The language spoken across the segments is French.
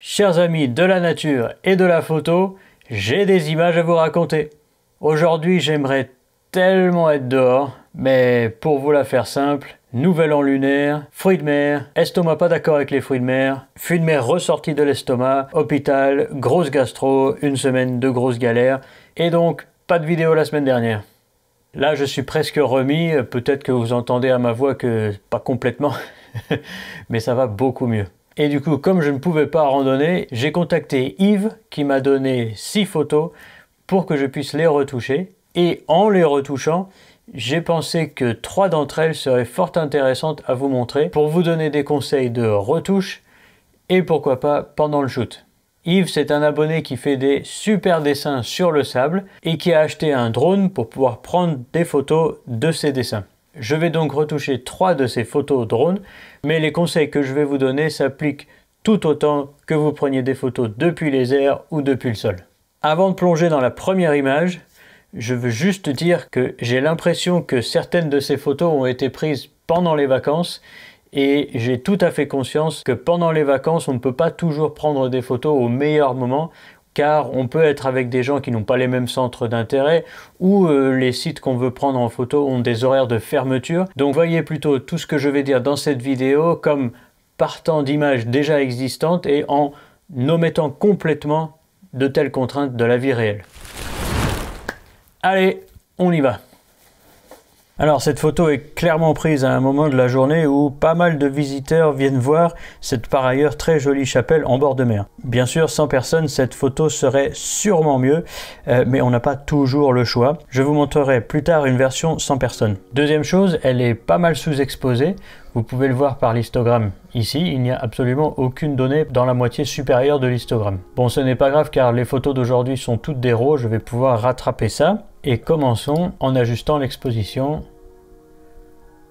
Chers amis de la nature et de la photo, j'ai des images à vous raconter. Aujourd'hui, j'aimerais tellement être dehors, mais pour vous la faire simple, nouvel an lunaire, fruits de mer, estomac pas d'accord avec les fruits de mer ressorti de l'estomac, hôpital, grosse gastro, une semaine de grosses galères, et donc pas de vidéo la semaine dernière. Là, je suis presque remis, peut-être que vous entendez à ma voix que pas complètement, mais ça va beaucoup mieux. Et du coup, comme je ne pouvais pas randonner, j'ai contacté Yves qui m'a donné 6 photos pour que je puisse les retoucher. Et en les retouchant, j'ai pensé que 3 d'entre elles seraient fort intéressantes à vous montrer pour vous donner des conseils de retouche et pourquoi pas pendant le shoot. Yves, c'est un abonné qui fait des super dessins sur le sable et qui a acheté un drone pour pouvoir prendre des photos de ses dessins. Je vais donc retoucher 3 de ces photos drone, mais les conseils que je vais vous donner s'appliquent tout autant que vous preniez des photos depuis les airs ou depuis le sol. Avant de plonger dans la première image, je veux juste dire que j'ai l'impression que certaines de ces photos ont été prises pendant les vacances et j'ai tout à fait conscience que pendant les vacances, on ne peut pas toujours prendre des photos au meilleur moment car on peut être avec des gens qui n'ont pas les mêmes centres d'intérêt ou les sites qu'on veut prendre en photo ont des horaires de fermeture. Donc voyez plutôt tout ce que je vais dire dans cette vidéo comme partant d'images déjà existantes et en omettant complètement de telles contraintes de la vie réelle. Allez, on y va! Alors cette photo est clairement prise à un moment de la journée où pas mal de visiteurs viennent voir cette par ailleurs très jolie chapelle en bord de mer. Bien sûr, sans personne, cette photo serait sûrement mieux, mais on n'a pas toujours le choix. Je vous montrerai plus tard une version sans personne. Deuxième chose, elle est pas mal sous-exposée. Vous pouvez le voir par l'histogramme. Ici, il n'y a absolument aucune donnée dans la moitié supérieure de l'histogramme. Bon, ce n'est pas grave car les photos d'aujourd'hui sont toutes des RAW, je vais pouvoir rattraper ça. Et commençons en ajustant l'exposition.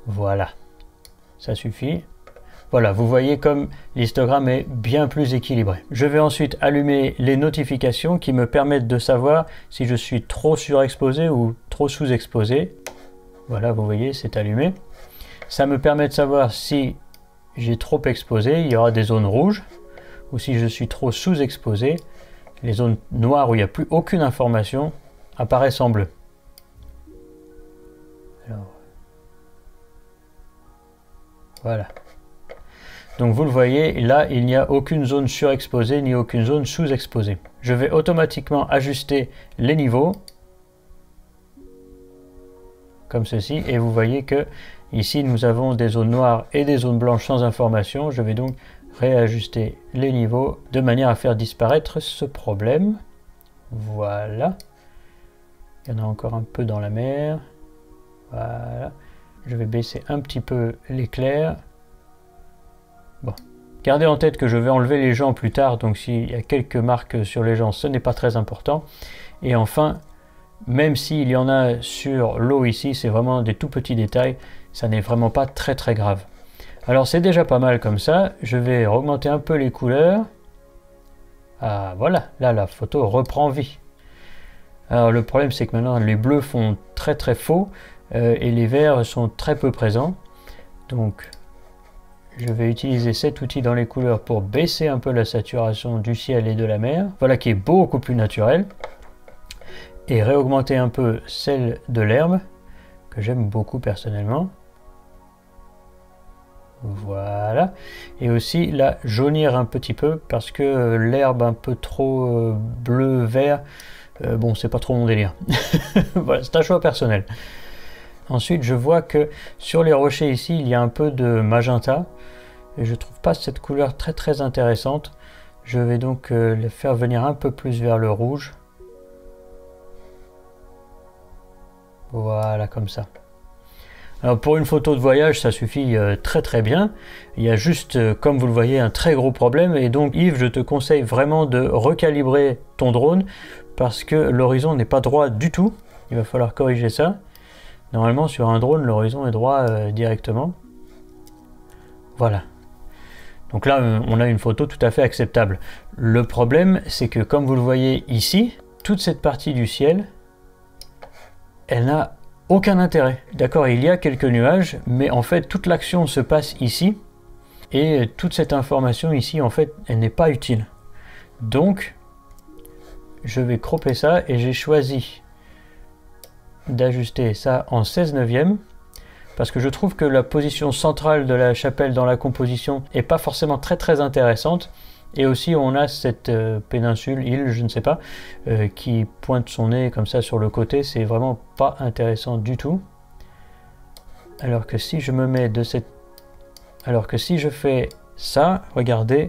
Voilà, ça suffit. Voilà, vous voyez comme l'histogramme est bien plus équilibré. Je vais ensuite allumer les notifications qui me permettent de savoir si je suis trop surexposé ou trop sous-exposé. Voilà, vous voyez, c'est allumé. Ça me permet de savoir si j'ai trop exposé, il y aura des zones rouges, ou si je suis trop sous-exposé, les zones noires où il n'y a plus aucune information apparaissent en bleu. Alors, voilà. Donc vous le voyez, là il n'y a aucune zone surexposée ni aucune zone sous-exposée. Je vais automatiquement ajuster les niveaux comme ceci et vous voyez que ici nous avons des zones noires et des zones blanches sans information. Je vais donc réajuster les niveaux de manière à faire disparaître ce problème. Voilà. Il y en a encore un peu dans la mer. Voilà. Je vais baisser un petit peu l'éclair. Bon. Gardez en tête que je vais enlever les gens plus tard, donc s'il y a quelques marques sur les gens, ce n'est pas très important. Et enfin, même s'il y en a sur l'eau ici, c'est vraiment des tout petits détails, ça n'est vraiment pas très très grave. Alors c'est déjà pas mal comme ça, je vais augmenter un peu les couleurs. Ah voilà, là la photo reprend vie. Alors le problème c'est que maintenant les bleus font très très faux et les verts sont très peu présents. Donc je vais utiliser cet outil dans les couleurs pour baisser un peu la saturation du ciel et de la mer. Voilà qui est beaucoup plus naturel. Et réaugmenter un peu celle de l'herbe que j'aime beaucoup personnellement. Voilà. Et aussi la jaunir un petit peu parce que l'herbe un peu trop bleu-vert, bon, c'est pas trop mon délire. Voilà, c'est un choix personnel. Ensuite, je vois que sur les rochers ici, il y a un peu de magenta. Et je trouve pas cette couleur très très intéressante. Je vais donc les faire venir un peu plus vers le rouge. Voilà, comme ça. Alors pour une photo de voyage, ça suffit très très bien. Il y a juste, comme vous le voyez, un très gros problème. Et donc Yves, je te conseille vraiment de recalibrer ton drone parce que l'horizon n'est pas droit du tout. Il va falloir corriger ça. Normalement sur un drone, l'horizon est droit directement. Voilà. Donc là, on a une photo tout à fait acceptable. Le problème, c'est que comme vous le voyez ici, toute cette partie du ciel, elle n'a aucun intérêt. D'accord, il y a quelques nuages, mais en fait, toute l'action se passe ici. Et toute cette information ici, en fait, elle n'est pas utile. Donc, je vais cropper ça et j'ai choisi d'ajuster ça en 16/9 parce que je trouve que la position centrale de la chapelle dans la composition est pas forcément très intéressante. Et aussi on a cette péninsule, île, je ne sais pas, qui pointe son nez comme ça sur le côté. C'est vraiment pas intéressant du tout. Alors que si je me mets de cette... Alors que si je fais ça, regardez,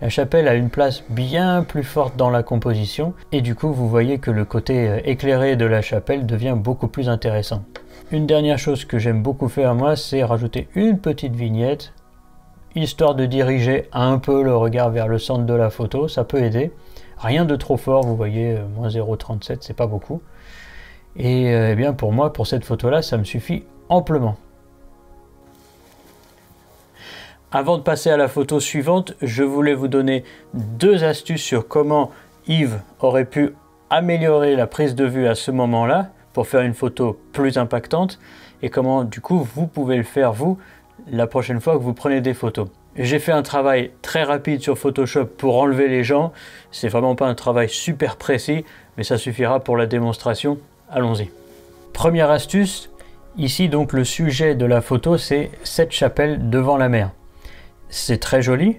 la chapelle a une place bien plus forte dans la composition. Et du coup, vous voyez que le côté éclairé de la chapelle devient beaucoup plus intéressant. Une dernière chose que j'aime beaucoup faire moi, c'est rajouter une petite vignette, histoire de diriger un peu le regard vers le centre de la photo. Ça peut aider. Rien de trop fort, vous voyez, moins 0,37, c'est pas beaucoup. Et eh bien pour moi, pour cette photo-là, ça me suffit amplement. Avant de passer à la photo suivante, je voulais vous donner 2 astuces sur comment Yves aurait pu améliorer la prise de vue à ce moment-là pour faire une photo plus impactante et comment du coup vous pouvez le faire vous la prochaine fois que vous prenez des photos. J'ai fait un travail très rapide sur Photoshop pour enlever les gens. C'est vraiment pas un travail super précis, mais ça suffira pour la démonstration. Allons-y. Première astuce, ici donc le sujet de la photo c'est cette chapelle devant la mer. C'est très joli,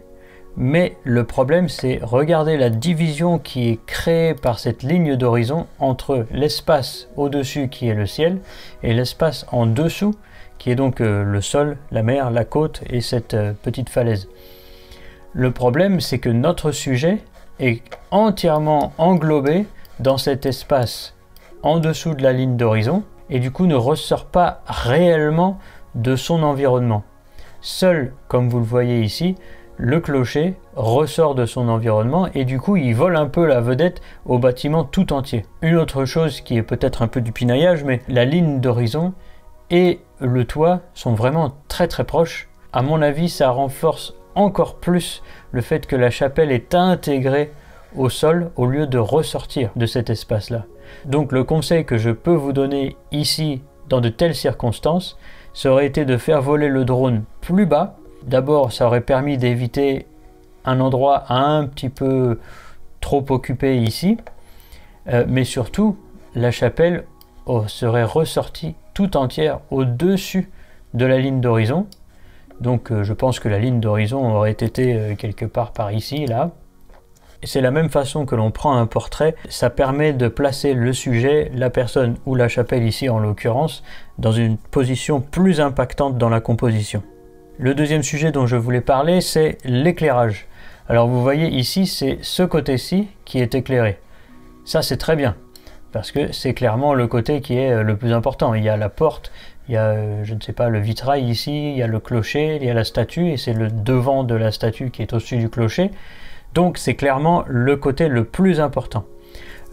mais le problème c'est regarder la division qui est créée par cette ligne d'horizon entre l'espace au-dessus qui est le ciel et l'espace en dessous qui est donc le sol, la mer, la côte et cette petite falaise. Le problème c'est que notre sujet est entièrement englobé dans cet espace en dessous de la ligne d'horizon et du coup ne ressort pas réellement de son environnement. Seul, comme vous le voyez ici, le clocher ressort de son environnement et du coup il vole un peu la vedette au bâtiment tout entier. Une autre chose qui est peut-être un peu du pinaillage, mais la ligne d'horizon et le toit sont vraiment très proches. À mon avis, ça renforce encore plus le fait que la chapelle est intégrée au sol au lieu de ressortir de cet espace-là. Donc le conseil que je peux vous donner ici dans de telles circonstances, ça aurait été de faire voler le drone plus bas. D'abord, ça aurait permis d'éviter un endroit un petit peu trop occupé ici, mais surtout, la chapelle serait ressortie tout entière au-dessus de la ligne d'horizon. Donc je pense que la ligne d'horizon aurait été quelque part par ici, là. C'est la même façon que l'on prend un portrait, ça permet de placer le sujet, la personne ou la chapelle ici en l'occurrence, dans une position plus impactante dans la composition. Le deuxième sujet dont je voulais parler, c'est l'éclairage. Alors vous voyez ici, c'est ce côté-ci qui est éclairé. Ça c'est très bien, parce que c'est clairement le côté qui est le plus important. Il y a la porte, il y a, je ne sais pas, le vitrail ici, il y a le clocher, il y a la statue, et c'est le devant de la statue qui est au-dessus du clocher. Donc c'est clairement le côté le plus important.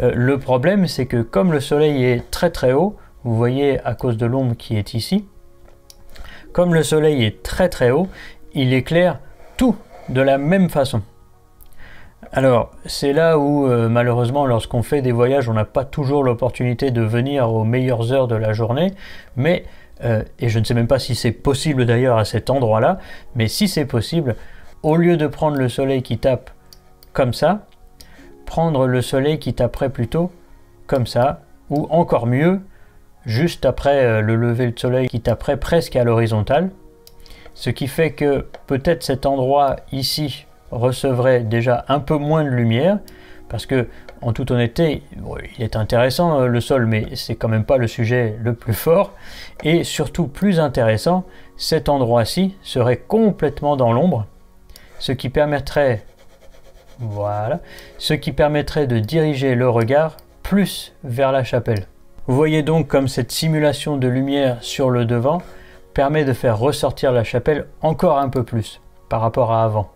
Le problème c'est que comme le soleil est très haut, vous voyez à cause de l'ombre qui est ici, comme le soleil est très haut, il éclaire tout de la même façon. Alors c'est là où malheureusement lorsqu'on fait des voyages on n'a pas toujours l'opportunité de venir aux meilleures heures de la journée, mais et je ne sais même pas si c'est possible d'ailleurs à cet endroit là, mais si c'est possible, au lieu de prendre le soleil qui tape comme ça, prendre le soleil qui taperait plutôt comme ça, ou encore mieux, juste après le lever de soleil qui taperait presque à l'horizontale, ce qui fait que peut-être cet endroit ici recevrait déjà un peu moins de lumière, parce que en toute honnêteté, il est intéressant le sol, mais c'est quand même pas le sujet le plus fort, et surtout plus intéressant, cet endroit-ci serait complètement dans l'ombre, ce qui permettrait voilà, ce qui permettrait de diriger le regard plus vers la chapelle. Vous voyez donc comme cette simulation de lumière sur le devant permet de faire ressortir la chapelle encore un peu plus par rapport à avant.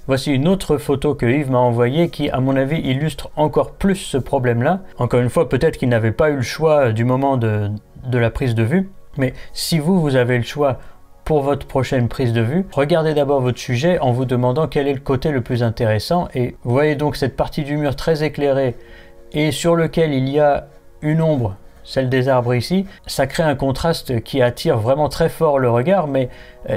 Voici une autre photo que Yves m'a envoyée qui, à mon avis, illustre encore plus ce problème-là. Encore une fois, peut-être qu'il n'avait pas eu le choix du moment de la prise de vue, mais si vous avez le choix pour votre prochaine prise de vue, regardez d'abord votre sujet en vous demandant quel est le côté le plus intéressant. Et vous voyez donc cette partie du mur très éclairée et sur lequel il y a une ombre celle des arbres ici, ça crée un contraste qui attire vraiment très fort le regard, mais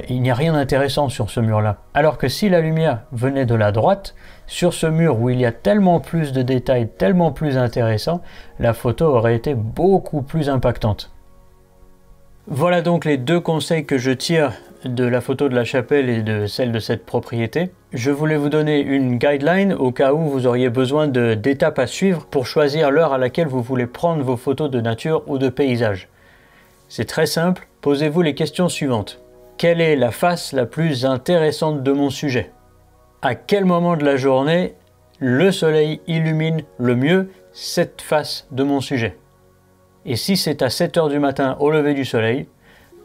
il n'y a rien d'intéressant sur ce mur-là. Alors que si la lumière venait de la droite, sur ce mur où il y a tellement plus de détails, tellement plus intéressant, la photo aurait été beaucoup plus impactante. Voilà donc les deux conseils que je tire de la photo de la chapelle et de celle de cette propriété. Je voulais vous donner une guideline au cas où vous auriez besoin d'étapes à suivre pour choisir l'heure à laquelle vous voulez prendre vos photos de nature ou de paysage. C'est très simple, posez-vous les questions suivantes. Quelle est la face la plus intéressante de mon sujet? À quel moment de la journée le soleil illumine le mieux cette face de mon sujet? Et si c'est à 7 h du matin au lever du soleil,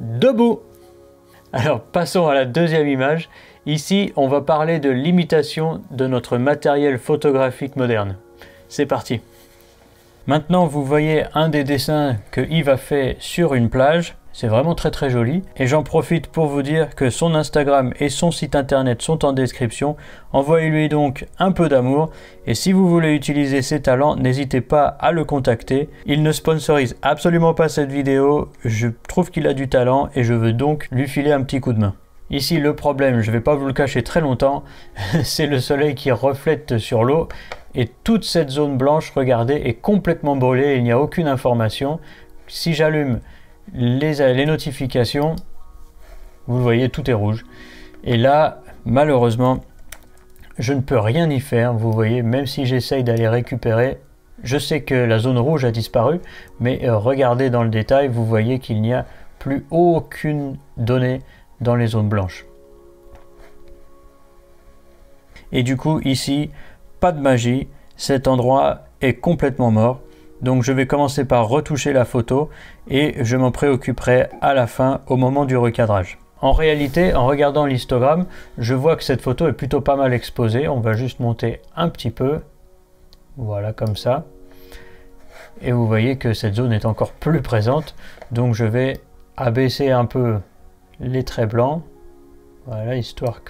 debout! Alors passons à la deuxième image. Ici, on va parler de l'imitation de notre matériel photographique moderne. C'est parti. Maintenant, vous voyez un des dessins que Yves a fait sur une plage. C'est vraiment très joli. Et j'en profite pour vous dire que son Instagram et son site internet sont en description. Envoyez-lui donc un peu d'amour. Et si vous voulez utiliser ses talents, n'hésitez pas à le contacter. Il ne sponsorise absolument pas cette vidéo. Je trouve qu'il a du talent et je veux donc lui filer un petit coup de main. Ici, le problème, je ne vais pas vous le cacher très longtemps, c'est le soleil qui reflète sur l'eau. Et toute cette zone blanche, regardez, est complètement brûlée. Il n'y a aucune information. Si j'allume les notifications, vous le voyez, tout est rouge. Et là, malheureusement, je ne peux rien y faire. Vous voyez, même si j'essaye d'aller récupérer, je sais que la zone rouge a disparu, mais regardez dans le détail, vous voyez qu'il n'y a plus aucune donnée dans les zones blanches. Et du coup, ici, pas de magie, cet endroit est complètement mort. Donc je vais commencer par retoucher la photo et je m'en préoccuperai à la fin au moment du recadrage. En réalité, en regardant l'histogramme, je vois que cette photo est plutôt pas mal exposée. On va juste monter un petit peu. Voilà, comme ça. Et vous voyez que cette zone est encore plus présente. Donc je vais abaisser un peu les traits blancs. Voilà, histoire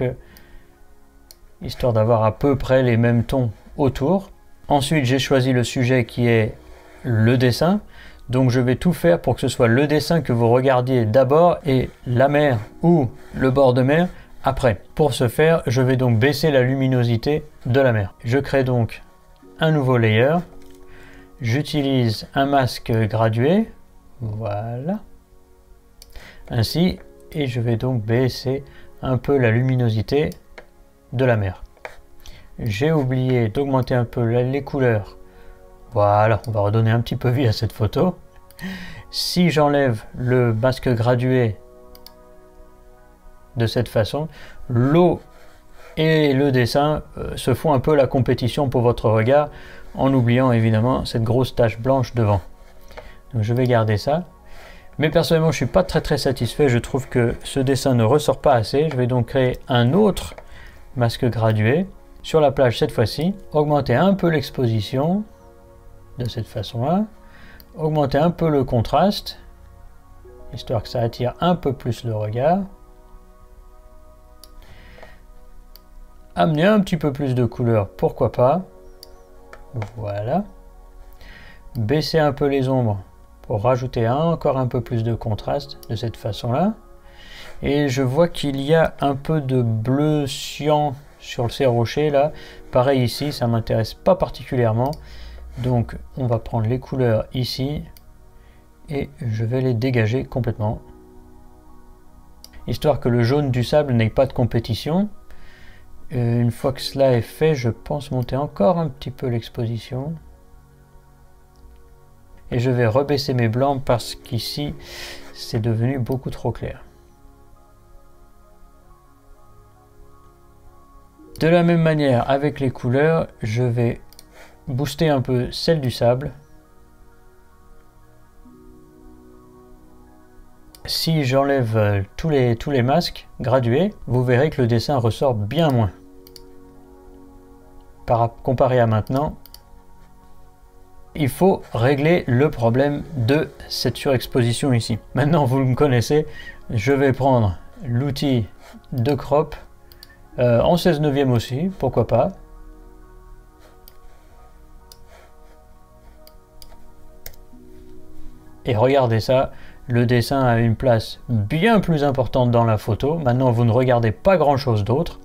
d'avoir à peu près les mêmes tons autour. Ensuite, j'ai choisi le sujet qui est le dessin, donc je vais tout faire pour que ce soit le dessin que vous regardiez d'abord et la mer ou le bord de mer après. Pour ce faire, je vais donc baisser la luminosité de la mer. Je crée donc un nouveau layer, j'utilise un masque gradué, voilà, ainsi, et je vais donc baisser un peu la luminosité de la mer. J'ai oublié d'augmenter un peu les couleurs. Voilà, on va redonner un petit peu vie à cette photo. Si j'enlève le masque gradué de cette façon, l'eau et le dessin se font un peu la compétition pour votre regard, en oubliant évidemment cette grosse tache blanche devant. Donc je vais garder ça. Mais personnellement, je ne suis pas très satisfait. Je trouve que ce dessin ne ressort pas assez. Je vais donc créer un autre masque gradué sur la plage cette fois-ci. Augmenter un peu l'exposition de cette façon-là, augmenter un peu le contraste, histoire que ça attire un peu plus le regard, amener un petit peu plus de couleur, pourquoi pas, voilà, baisser un peu les ombres pour rajouter encore un peu plus de contraste de cette façon-là, et je vois qu'il y a un peu de bleu cyan sur ces rochers là, pareil ici, ça m'intéresse pas particulièrement. Donc on va prendre les couleurs ici et je vais les dégager complètement. Histoire que le jaune du sable n'ait pas de compétition. Une fois que cela est fait, je pense monter encore un petit peu l'exposition. Et je vais rebaisser mes blancs parce qu'ici c'est devenu beaucoup trop clair. De la même manière avec les couleurs, je vais booster un peu celle du sable. Si j'enlève tous les masques gradués, vous verrez que le dessin ressort bien moins. Comparé à maintenant, il faut régler le problème de cette surexposition ici. Maintenant, vous me connaissez, je vais prendre l'outil de crop en 16/9 aussi, pourquoi pas. Et regardez ça, le dessin a une place bien plus importante dans la photo. Maintenant, vous ne regardez pas grand-chose d'autre.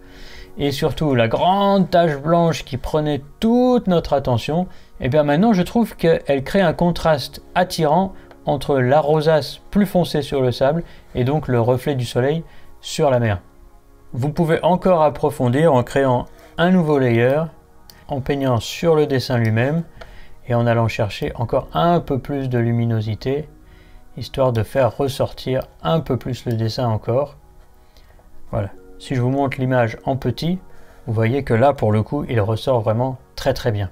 Et surtout, la grande tache blanche qui prenait toute notre attention, et bien maintenant, je trouve qu'elle crée un contraste attirant entre la rosace plus foncée sur le sable et donc le reflet du soleil sur la mer. Vous pouvez encore approfondir en créant un nouveau layer, en peignant sur le dessin lui-même et en allant chercher encore un peu plus de luminosité, histoire de faire ressortir un peu plus le dessin encore. Voilà. Si je vous montre l'image en petit, vous voyez que là, pour le coup, il ressort vraiment très bien.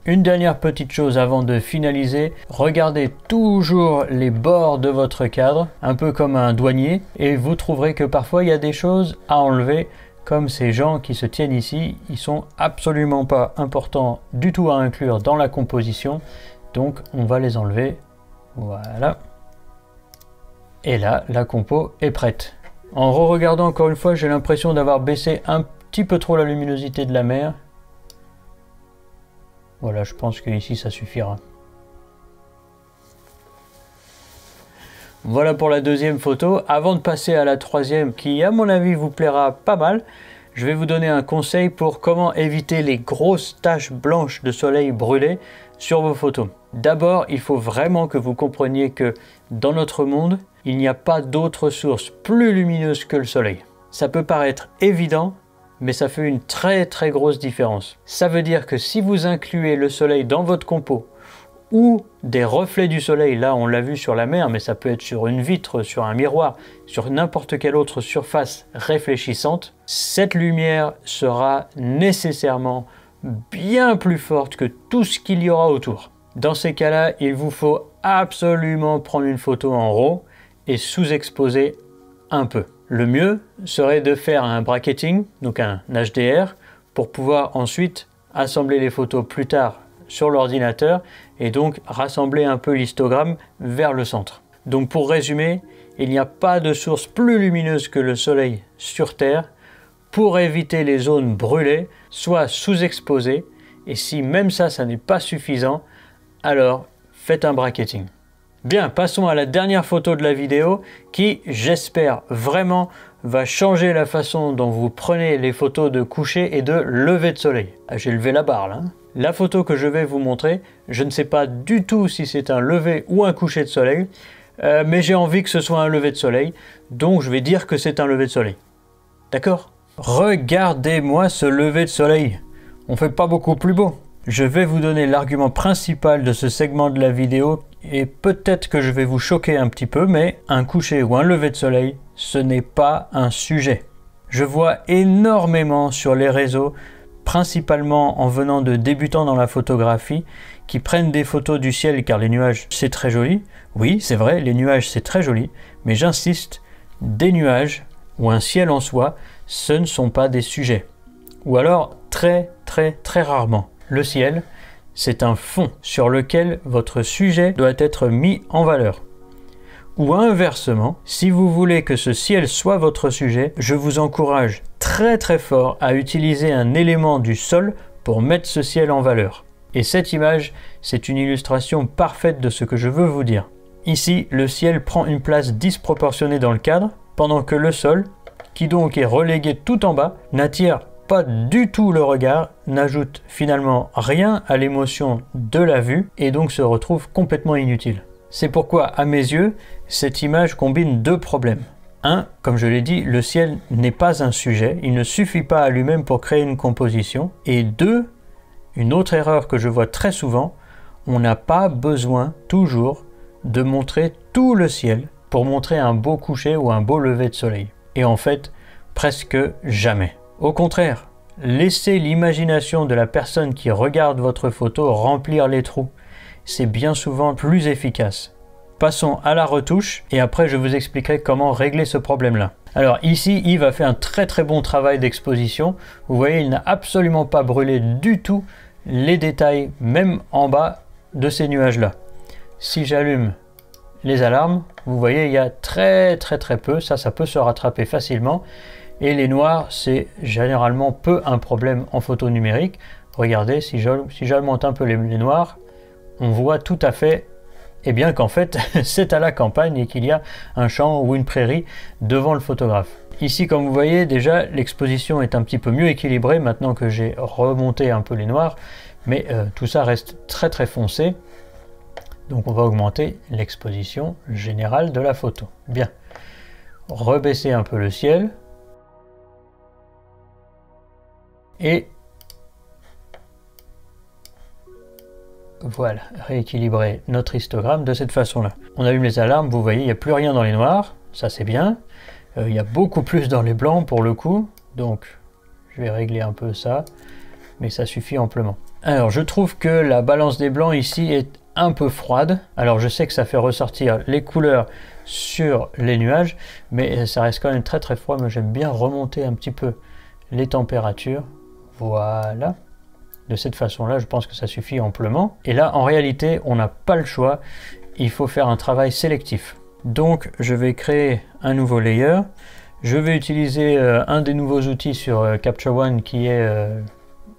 Une dernière petite chose avant de finaliser, regardez toujours les bords de votre cadre, un peu comme un douanier, et vous trouverez que parfois il y a des choses à enlever, comme ces gens qui se tiennent ici, ils sont absolument pas importants du tout à inclure dans la composition, donc on va les enlever, voilà. Et là, la compo est prête. En re-regardant encore une fois, j'ai l'impression d'avoir baissé un petit peu trop la luminosité de la mer. Voilà, je pense que ici ça suffira. Voilà pour la deuxième photo. Avant de passer à la troisième, qui à mon avis vous plaira pas mal, je vais vous donner un conseil pour comment éviter les grosses taches blanches de soleil brûlé sur vos photos. D'abord, il faut vraiment que vous compreniez que dans notre monde, il n'y a pas d'autre source plus lumineuse que le soleil. Ça peut paraître évident, mais ça fait une très grosse différence. Ça veut dire que si vous incluez le soleil dans votre compo, ou des reflets du soleil, là on l'a vu sur la mer, mais ça peut être sur une vitre, sur un miroir, sur n'importe quelle autre surface réfléchissante, cette lumière sera nécessairement bien plus forte que tout ce qu'il y aura autour. Dans ces cas-là, il vous faut absolument prendre une photo en RAW et sous-exposer un peu. Le mieux serait de faire un bracketing, donc un HDR, pour pouvoir ensuite assembler les photos plus tard sur l'ordinateur et donc rassembler un peu l'histogramme vers le centre. Donc pour résumer, il n'y a pas de source plus lumineuse que le soleil sur Terre pour éviter les zones brûlées, soit sous-exposées, et si même ça n'est pas suffisant, alors faites un bracketing. Bien, passons à la dernière photo de la vidéo qui, j'espère vraiment, va changer la façon dont vous prenez les photos de coucher et de lever de soleil. Ah, j'ai levé la barre là. Hein. La photo que je vais vous montrer, je ne sais pas du tout si c'est un lever ou un coucher de soleil, mais j'ai envie que ce soit un lever de soleil, donc je vais dire que c'est un lever de soleil. D'accord? Regardez-moi ce lever de soleil. On fait pas beaucoup plus beau. Je vais vous donner l'argument principal de ce segment de la vidéo et peut-être que je vais vous choquer un petit peu, mais un coucher ou un lever de soleil, ce n'est pas un sujet. Je vois énormément sur les réseaux, principalement en venant de débutants dans la photographie, qui prennent des photos du ciel car les nuages c'est très joli. Oui, c'est vrai, les nuages c'est très joli, mais j'insiste, des nuages ou un ciel en soi, ce ne sont pas des sujets. Ou alors très rarement. Le ciel, c'est un fond sur lequel votre sujet doit être mis en valeur. Ou inversement, si vous voulez que ce ciel soit votre sujet, je vous encourage très fort à utiliser un élément du sol pour mettre ce ciel en valeur. Et cette image, c'est une illustration parfaite de ce que je veux vous dire. Ici, le ciel prend une place disproportionnée dans le cadre, pendant que le sol, qui donc est relégué tout en bas, n'attire pas du tout le regard, n'ajoute finalement rien à l'émotion de la vue et donc se retrouve complètement inutile. C'est pourquoi, à mes yeux, cette image combine deux problèmes. Un, comme je l'ai dit, le ciel n'est pas un sujet, il ne suffit pas à lui-même pour créer une composition. Et deux, une autre erreur que je vois très souvent, on n'a pas besoin toujours de montrer tout le ciel pour montrer un beau coucher ou un beau lever de soleil. Et en fait, presque jamais. Au contraire, laissez l'imagination de la personne qui regarde votre photo remplir les trous. C'est bien souvent plus efficace. Passons à la retouche et après je vous expliquerai comment régler ce problème-là. Alors ici, Yves a fait un très bon travail d'exposition. Vous voyez, il n'a absolument pas brûlé du tout les détails, même en bas de ces nuages-là. Si j'allume les alarmes, vous voyez, il y a très peu. Ça peut se rattraper facilement. Et les noirs, c'est généralement peu un problème en photo numérique. Regardez, si j'augmente un peu les noirs, on voit tout à fait Eh bien qu'en fait c'est à la campagne et qu'il y a un champ ou une prairie devant le photographe. Ici, comme vous voyez, déjà l'exposition est un petit peu mieux équilibrée maintenant que j'ai remonté un peu les noirs, mais tout ça reste très très foncé. Donc on va augmenter l'exposition générale de la photo. Bien. Rebaisser un peu le ciel. Et voilà, rééquilibrer notre histogramme de cette façon-là. On allume les alarmes, vous voyez, il n'y a plus rien dans les noirs, ça c'est bien. Il y a beaucoup plus dans les blancs pour le coup, donc je vais régler un peu ça, mais ça suffit amplement. Alors je trouve que la balance des blancs ici est un peu froide. Alors je sais que ça fait ressortir les couleurs sur les nuages, mais ça reste quand même très très froid. Moi j'aime bien remonter un petit peu les températures. Voilà. De cette façon-là, je pense que ça suffit amplement. Et là, en réalité, on n'a pas le choix. Il faut faire un travail sélectif. Donc, je vais créer un nouveau layer. Je vais utiliser un des nouveaux outils sur Capture One qui est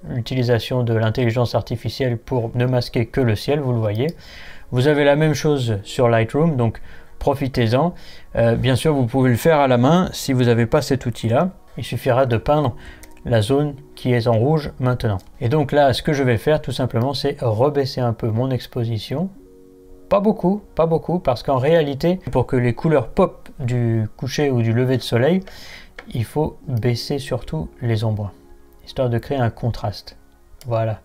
l'utilisation de l'intelligence artificielle pour ne masquer que le ciel, vous le voyez. Vous avez la même chose sur Lightroom, donc profitez-en. Bien sûr, vous pouvez le faire à la main si vous n'avez pas cet outil-là. Il suffira de peindre la zone qui est en rouge maintenant. Et donc là, ce que je vais faire tout simplement, c'est rebaisser un peu mon exposition. Pas beaucoup, parce qu'en réalité, pour que les couleurs pop du coucher ou du lever de soleil, il faut baisser surtout les ombres, histoire de créer un contraste. Voilà.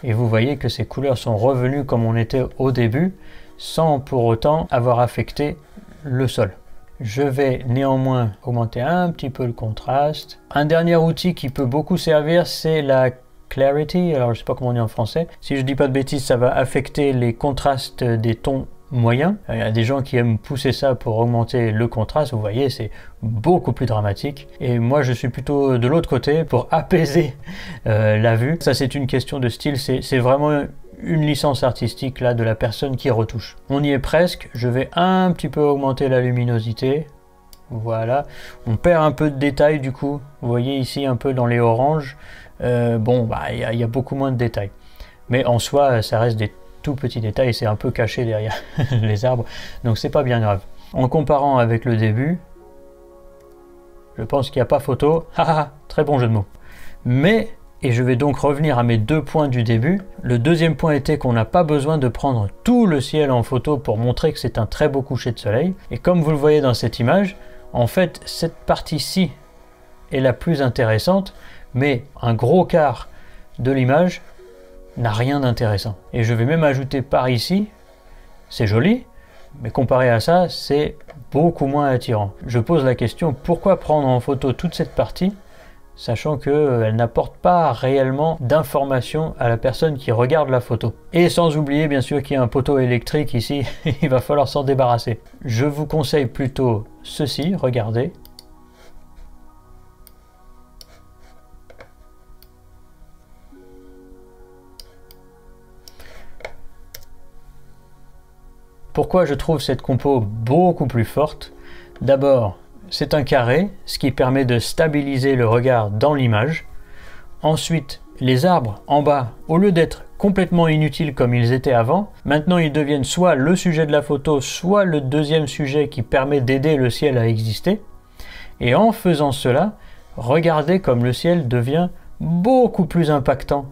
Et vous voyez que ces couleurs sont revenues comme on était au début, sans pour autant avoir affecté le sol. Je vais néanmoins augmenter un petit peu le contraste. Un dernier outil qui peut beaucoup servir, c'est la Clarity. Alors je ne sais pas comment on dit en français. Si je ne dis pas de bêtises, ça va affecter les contrastes des tons moyens. Il y a des gens qui aiment pousser ça pour augmenter le contraste. Vous voyez, c'est beaucoup plus dramatique. Et moi, je suis plutôt de l'autre côté pour apaiser la vue. Ça, c'est une question de style. C'est vraiment une licence artistique là de la personne qui retouche. On y est presque. Je vais un petit peu augmenter la luminosité. Voilà. On perd un peu de détails du coup. Vous voyez ici un peu dans les oranges. Bon, bah, y a beaucoup moins de détails. Mais en soi, ça reste des tout petits détails. C'est un peu caché derrière les arbres. Donc c'est pas bien grave. En comparant avec le début, je pense qu'il n'y a pas photo. Très bon jeu de mots. Mais... et je vais donc revenir à mes deux points du début. Le deuxième point était qu'on n'a pas besoin de prendre tout le ciel en photo pour montrer que c'est un très beau coucher de soleil. Et comme vous le voyez dans cette image, en fait, cette partie-ci est la plus intéressante, mais un gros quart de l'image n'a rien d'intéressant. Et je vais même ajouter par ici, c'est joli, mais comparé à ça, c'est beaucoup moins attirant. Je pose la question, pourquoi prendre en photo toute cette partie sachant qu'elle n'apporte pas réellement d'informations à la personne qui regarde la photo. Et sans oublier bien sûr qu'il y a un poteau électrique ici, il va falloir s'en débarrasser. Je vous conseille plutôt ceci, regardez. Pourquoi je trouve cette compo beaucoup plus forte? D'abord, c'est un carré, ce qui permet de stabiliser le regard dans l'image. Ensuite, les arbres en bas, au lieu d'être complètement inutiles comme ils étaient avant, maintenant ils deviennent soit le sujet de la photo, soit le deuxième sujet qui permet d'aider le ciel à exister. Et en faisant cela, regardez comme le ciel devient beaucoup plus impactant.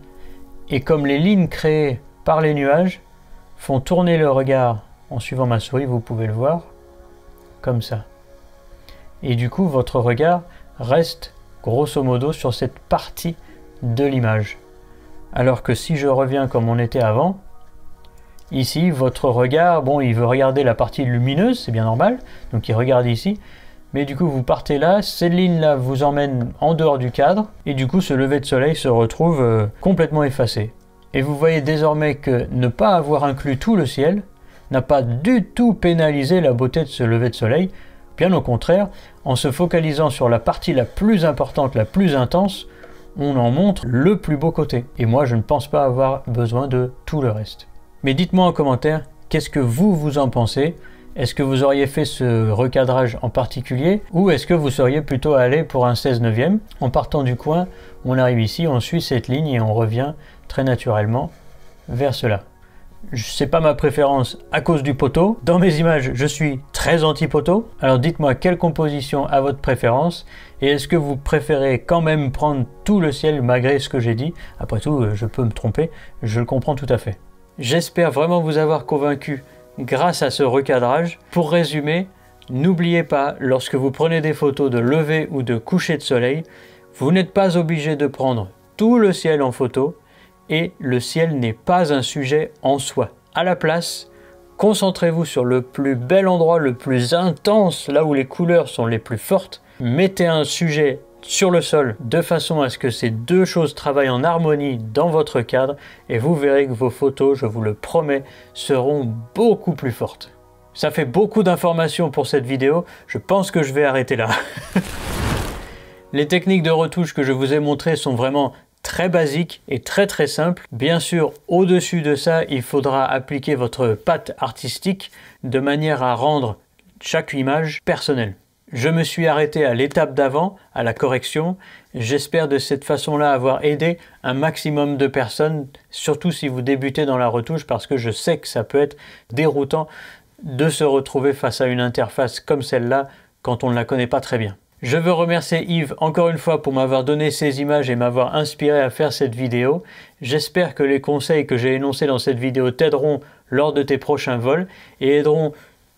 Et comme les lignes créées par les nuages font tourner le regard en suivant ma souris, vous pouvez le voir, comme ça. Et du coup, votre regard reste grosso modo sur cette partie de l'image. Alors que si je reviens comme on était avant, ici, votre regard, bon, il veut regarder la partie lumineuse, c'est bien normal, donc il regarde ici, mais du coup, vous partez là, cette ligne-là vous emmène en dehors du cadre, et du coup, ce lever de soleil se retrouve complètement effacé. Et vous voyez désormais que ne pas avoir inclus tout le ciel n'a pas du tout pénalisé la beauté de ce lever de soleil. Bien au contraire, en se focalisant sur la partie la plus importante, la plus intense, on en montre le plus beau côté. Et moi, je ne pense pas avoir besoin de tout le reste. Mais dites-moi en commentaire, qu'est-ce que vous en pensez? Est-ce que vous auriez fait ce recadrage en particulier? Ou est-ce que vous seriez plutôt allé pour un 16/9? En partant du coin, on arrive ici, on suit cette ligne et on revient très naturellement vers cela. C'est pas ma préférence à cause du poteau. Dans mes images, je suis très anti-poteau. Alors dites-moi quelle composition a votre préférence et est-ce que vous préférez quand même prendre tout le ciel malgré ce que j'ai dit? Après tout, je peux me tromper, je le comprends tout à fait. J'espère vraiment vous avoir convaincu grâce à ce recadrage. Pour résumer, n'oubliez pas, lorsque vous prenez des photos de lever ou de coucher de soleil, vous n'êtes pas obligé de prendre tout le ciel en photo et le ciel n'est pas un sujet en soi. À la place, concentrez-vous sur le plus bel endroit, le plus intense, là où les couleurs sont les plus fortes. Mettez un sujet sur le sol de façon à ce que ces deux choses travaillent en harmonie dans votre cadre et vous verrez que vos photos, je vous le promets, seront beaucoup plus fortes. Ça fait beaucoup d'informations pour cette vidéo, je pense que je vais arrêter là. Les techniques de retouche que je vous ai montrées sont vraiment très basiques et très simples. Bien sûr, au-dessus de ça, il faudra appliquer votre patte artistique de manière à rendre chaque image personnelle. Je me suis arrêté à l'étape d'avant, à la correction. J'espère de cette façon-là avoir aidé un maximum de personnes, surtout si vous débutez dans la retouche, parce que je sais que ça peut être déroutant de se retrouver face à une interface comme celle-là quand on ne la connaît pas très bien. Je veux remercier Yves encore une fois pour m'avoir donné ces images et m'avoir inspiré à faire cette vidéo. J'espère que les conseils que j'ai énoncés dans cette vidéo t'aideront lors de tes prochains vols et aideront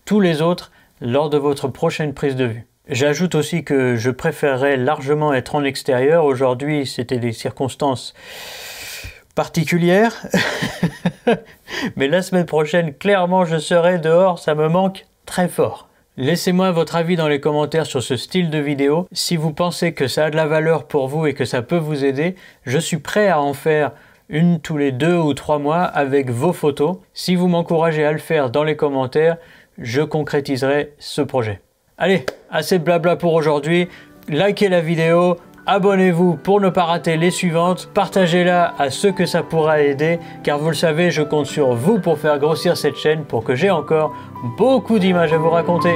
tous les autres lors de votre prochaine prise de vue. J'ajoute aussi que je préférerais largement être en extérieur. Aujourd'hui, c'était des circonstances particulières. Mais la semaine prochaine, clairement, je serai dehors. Ça me manque très fort. Laissez-moi votre avis dans les commentaires sur ce style de vidéo. Si vous pensez que ça a de la valeur pour vous et que ça peut vous aider, je suis prêt à en faire une tous les 2 ou 3 mois avec vos photos. Si vous m'encouragez à le faire dans les commentaires, je concrétiserai ce projet. Allez, assez de blabla pour aujourd'hui. Likez la vidéo, abonnez-vous pour ne pas rater les suivantes, partagez-la à ceux que ça pourra aider, car vous le savez, je compte sur vous pour faire grossir cette chaîne pour que j'ai encore beaucoup d'images à vous raconter.